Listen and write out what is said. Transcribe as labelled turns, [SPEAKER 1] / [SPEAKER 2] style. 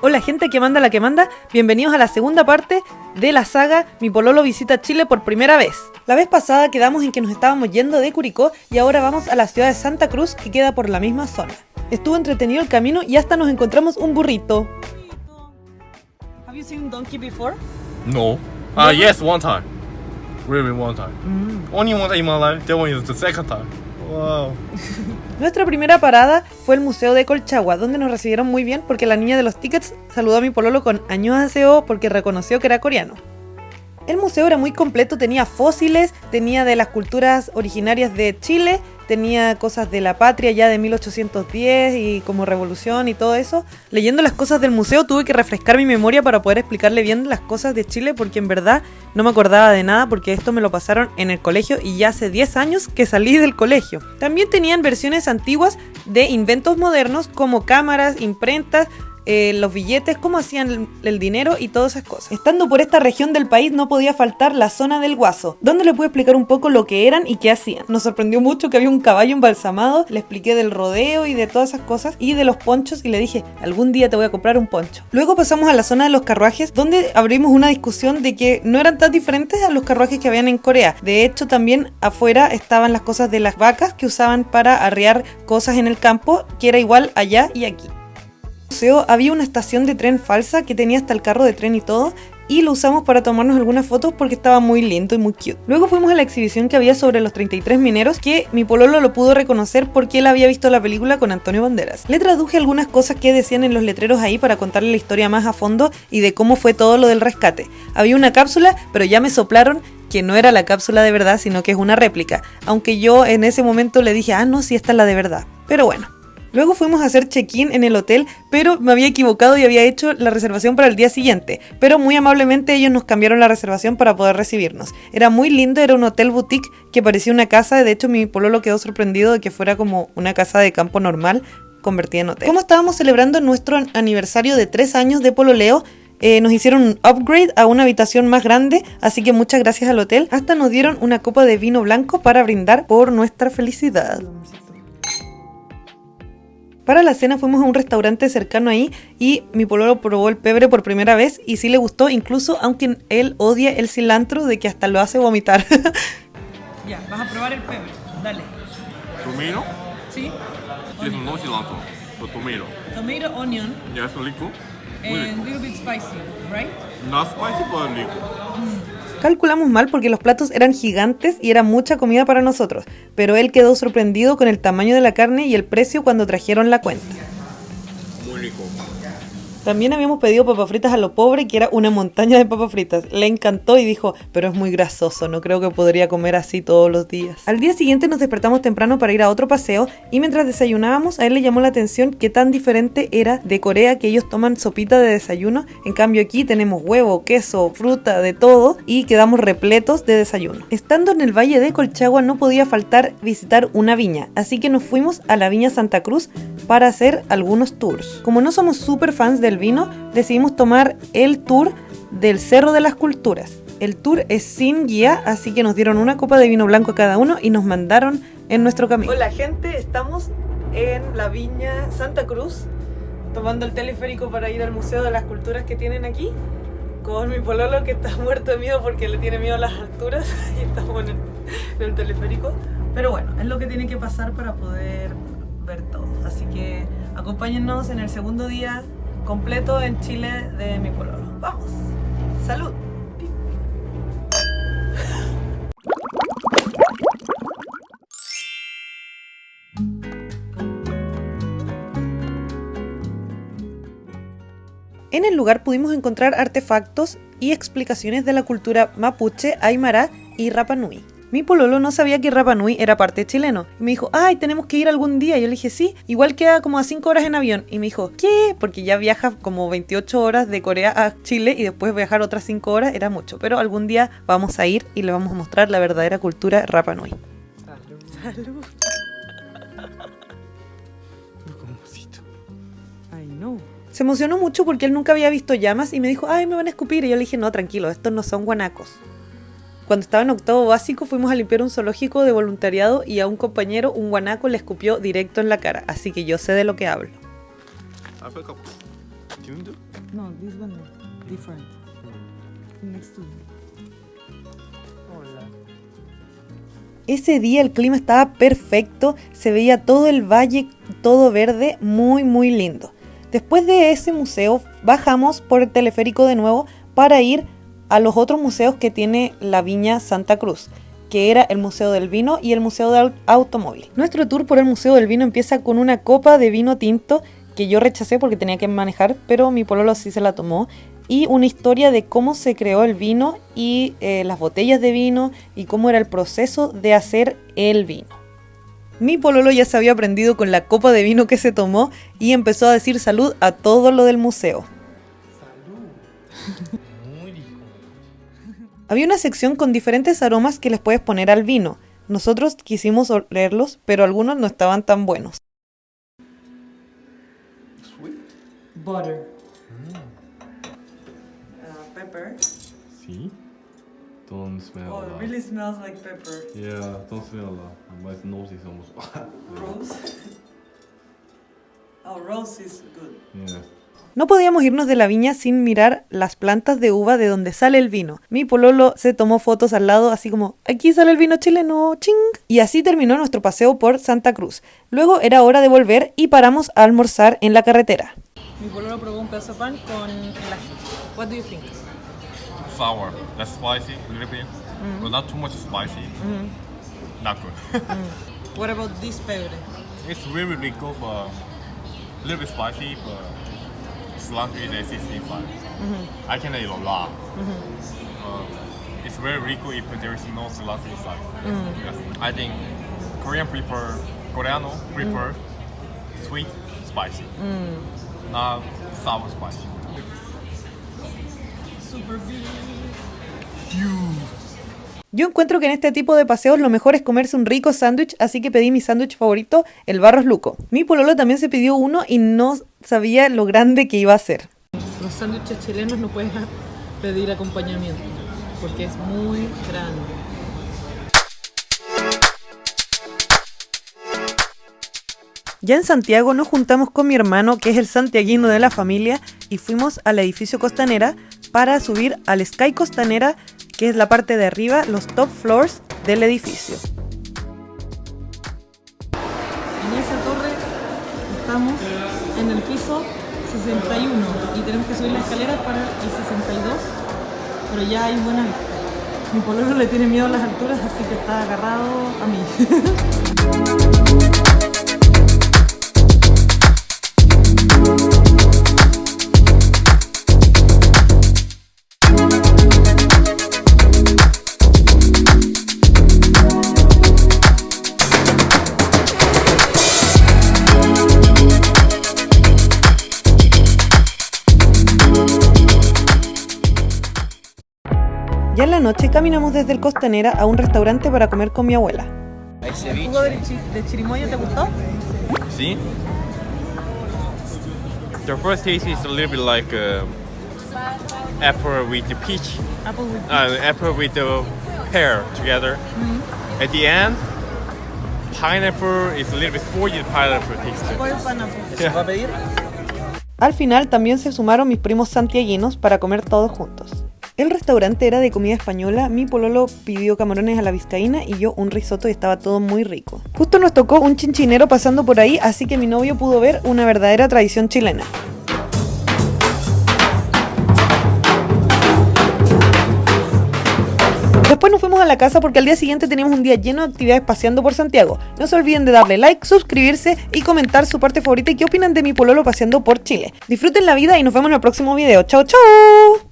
[SPEAKER 1] Hola gente que manda la que manda, bienvenidos a la segunda parte de la saga Mi pololo visita Chile por primera vez. La vez pasada quedamos en que nos estábamos yendo de Curicó y ahora vamos a la ciudad de Santa Cruz que queda por la misma zona. Estuvo entretenido el camino y hasta nos encontramos un burrito. Have you seen donkey before?
[SPEAKER 2] No. Yes, one time. Really, one time. Only one time in my life. That one is the second time. Wow.
[SPEAKER 1] Nuestra primera parada fue el Museo de Colchagua, donde nos recibieron muy bien porque la niña de los tickets saludó a mi pololo con "Annyeonghaseyo" porque reconoció que era coreano. El museo era muy completo, tenía fósiles, tenía de las culturas originarias de Chile, tenía cosas de la patria ya de 1810 y como revolución y todo eso. Leyendo las cosas del museo tuve que refrescar mi memoria para poder explicarle bien las cosas de Chile porque en verdad no me acordaba de nada porque esto me lo pasaron en el colegio y ya hace 10 años que salí del colegio. También tenían versiones antiguas de inventos modernos como cámaras, imprentas, los billetes, cómo hacían el dinero y todas esas cosas. Estando por esta región del país no podía faltar la zona del Guaso, donde le pude explicar un poco lo que eran y qué hacían. Nos sorprendió mucho que había un caballo embalsamado, le expliqué del rodeo y de todas esas cosas y de los ponchos y le dije, algún día te voy a comprar un poncho. Luego pasamos a la zona de los carruajes, donde abrimos una discusión de que no eran tan diferentes a los carruajes que habían en Corea. De hecho, también afuera estaban las cosas de las vacas que usaban para arriar cosas en el campo, que era igual allá y aquí. Museo había una estación de tren falsa que tenía hasta el carro de tren y todo y lo usamos para tomarnos algunas fotos porque estaba muy lindo y muy cute. Luego fuimos a la exhibición que había sobre los 33 mineros que mi pololo lo pudo reconocer porque él había visto la película con Antonio Banderas. Le traduje algunas cosas que decían en los letreros ahí para contarle la historia más a fondo y de cómo fue todo lo del rescate. Había una cápsula, pero ya me soplaron que no era la cápsula de verdad, sino que es una réplica, aunque yo en ese momento le dije, no, sí, esta es la de verdad. Pero bueno. Luego fuimos a hacer check-in en el hotel, pero me había equivocado y había hecho la reservación para el día siguiente. Pero muy amablemente ellos nos cambiaron la reservación para poder recibirnos. Era muy lindo, era un hotel boutique que parecía una casa. De hecho, mi pololo quedó sorprendido de que fuera como una casa de campo normal convertida en hotel. Como estábamos celebrando nuestro aniversario de 3 años de pololeo, nos hicieron un upgrade a una habitación más grande, así que muchas gracias al hotel. Hasta nos dieron una copa de vino blanco para brindar por nuestra felicidad. Para la cena fuimos a un restaurante cercano ahí y mi pololo probó el pebre por primera vez y sí le gustó, incluso aunque él odia el cilantro de que hasta lo hace vomitar. Ya, vas a probar el pebre, dale.
[SPEAKER 2] Tomato?
[SPEAKER 1] Sí.
[SPEAKER 2] Yes, no cilantro, but tomato.
[SPEAKER 1] Tomato, onion,
[SPEAKER 2] Yes, liquid.
[SPEAKER 1] and a little bit spicy, right?
[SPEAKER 2] Not spicy, but liquid.
[SPEAKER 1] Calculamos mal porque los platos eran gigantes y era mucha comida para nosotros, pero él quedó sorprendido con el tamaño de la carne y el precio cuando trajeron la cuenta.
[SPEAKER 2] Muy rico.
[SPEAKER 1] También habíamos pedido papas fritas a lo pobre, que era una montaña de papas fritas. Le encantó y dijo, pero es muy grasoso, no creo que podría comer así todos los días. Al día siguiente nos despertamos temprano para ir a otro paseo y mientras desayunábamos a él le llamó la atención qué tan diferente era de Corea, que ellos toman sopita de desayuno. En cambio aquí tenemos huevo, queso, fruta, de todo y quedamos repletos de desayuno. Estando en el Valle de Colchagua no podía faltar visitar una viña, así que nos fuimos a la Viña Santa Cruz para hacer algunos tours. Como no somos súper fans del vino, decidimos tomar el tour del Cerro de las Culturas. El tour es sin guía, así que nos dieron una copa de vino blanco a cada uno y nos mandaron en nuestro camino. Hola gente, estamos en la Viña Santa Cruz, tomando el teleférico para ir al Museo de las Culturas que tienen aquí, con mi pololo que está muerto de miedo porque le tiene miedo a las alturas y estamos en el teleférico. Pero bueno, es lo que tiene que pasar para poder ver todo. Así que acompáñennos en el segundo día completo en Chile de mi pololo. ¡Vamos! ¡Salud! En el lugar pudimos encontrar artefactos y explicaciones de la cultura mapuche, aymara y Rapa Nui. Mi pololo no sabía que Rapa Nui era parte chileno. Y me dijo, tenemos que ir algún día. Y yo le dije, sí, igual queda como a 5 horas en avión. Y me dijo, ¿qué? Porque ya viaja como 28 horas de Corea a Chile y después viajar otras 5 horas era mucho. Pero algún día vamos a ir y le vamos a mostrar la verdadera cultura Rapa Nui. Salud. Salud. Ay, no. Se emocionó mucho porque él nunca había visto llamas y me dijo, me van a escupir. Y yo le dije, no, tranquilo, estos no son guanacos. Cuando estaba en octavo básico fuimos a limpiar un zoológico de voluntariado y a un compañero un guanaco le escupió directo en la cara, así que yo sé de lo que hablo.
[SPEAKER 2] window?
[SPEAKER 1] No, this one different. Next to
[SPEAKER 2] Hola.
[SPEAKER 1] Ese día el clima estaba perfecto, se veía todo el valle, todo verde, muy muy lindo. Después de ese museo bajamos por el teleférico de nuevo para ir a los otros museos que tiene la Viña Santa Cruz, que era el Museo del Vino y el Museo del Automóvil. Nuestro tour por el Museo del Vino empieza con una copa de vino tinto que yo rechacé porque tenía que manejar, pero mi pololo sí se la tomó, y una historia de cómo se creó el vino y las botellas de vino y cómo era el proceso de hacer el vino. Mi pololo ya se había aprendido con la copa de vino que se tomó y empezó a decir salud a todo lo del museo.
[SPEAKER 2] Salud. Muy rico.
[SPEAKER 1] Había una sección con diferentes aromas que les puedes poner al vino. Nosotros quisimos olerlos, pero algunos no estaban tan buenos.
[SPEAKER 2] Sweet?
[SPEAKER 1] Butter. Pepper.
[SPEAKER 2] See? Don't smell a lot.
[SPEAKER 1] Really smells like pepper.
[SPEAKER 2] Yeah, don't smell a lot. My nose is almost...
[SPEAKER 1] Rose. Oh, rose is good.
[SPEAKER 2] Yeah.
[SPEAKER 1] No podíamos irnos de la viña sin mirar las plantas de uva de donde sale el vino. Mi pololo se tomó fotos al lado, así como, aquí sale el vino chileno, ching. Y así terminó nuestro paseo por Santa Cruz. Luego era hora de volver y paramos a almorzar en la carretera. Mi pololo probó un pedazo de pan con el ají. What do you think?
[SPEAKER 2] Sour. That's spicy, a little bit. But not too much spicy. Not good.
[SPEAKER 1] What about this pebre?
[SPEAKER 2] It's really rico, but a little bit spicy, but cilantro is 65. I can eat a lot. It's very rico if there is no cilantro inside. Yes. I think Coreano prefer sweet, spicy, not sour spicy.
[SPEAKER 1] Super big. Yo encuentro que en este tipo de paseos lo mejor es comerse un rico sándwich, así que pedí mi sándwich favorito, el Barros Luco. Mi pololo también se pidió uno y no sabía lo grande que iba a ser.
[SPEAKER 3] Los sándwiches chilenos no puedes pedir acompañamiento, porque es muy grande.
[SPEAKER 1] Ya en Santiago nos juntamos con mi hermano, que es el santiaguino de la familia, y fuimos al edificio Costanera para subir al Sky Costanera, que es la parte de arriba, los top floors del edificio.
[SPEAKER 3] En esa torre estamos en el piso 61 y tenemos que subir la escalera para el 62, pero ya hay buena vista. Mi pololo le tiene miedo a las alturas, así que está agarrado a mí.
[SPEAKER 1] Ya en la noche caminamos desde el Costanera a un restaurante para comer con mi abuela.
[SPEAKER 2] Hay
[SPEAKER 3] ¿El
[SPEAKER 2] ceviche.
[SPEAKER 3] jugo de chirimoya te gustó?
[SPEAKER 2] See? The first taste is a little bit like apple with the peach,
[SPEAKER 3] Apple with
[SPEAKER 2] apple with the pear together. At the end, pineapple is a little bit spoiled pineapple taste.
[SPEAKER 3] ¿Se va a pedir?
[SPEAKER 1] Al final también se sumaron mis primos santiaguinos para comer todos juntos. El restaurante era de comida española, mi pololo pidió camarones a la vizcaína y yo un risotto y estaba todo muy rico. Justo nos tocó un chinchinero pasando por ahí, así que mi novio pudo ver una verdadera tradición chilena. Después nos fuimos a la casa porque al día siguiente teníamos un día lleno de actividades paseando por Santiago. No se olviden de darle like, suscribirse y comentar su parte favorita y qué opinan de mi pololo paseando por Chile. Disfruten la vida y nos vemos en el próximo video. ¡Chao, chao!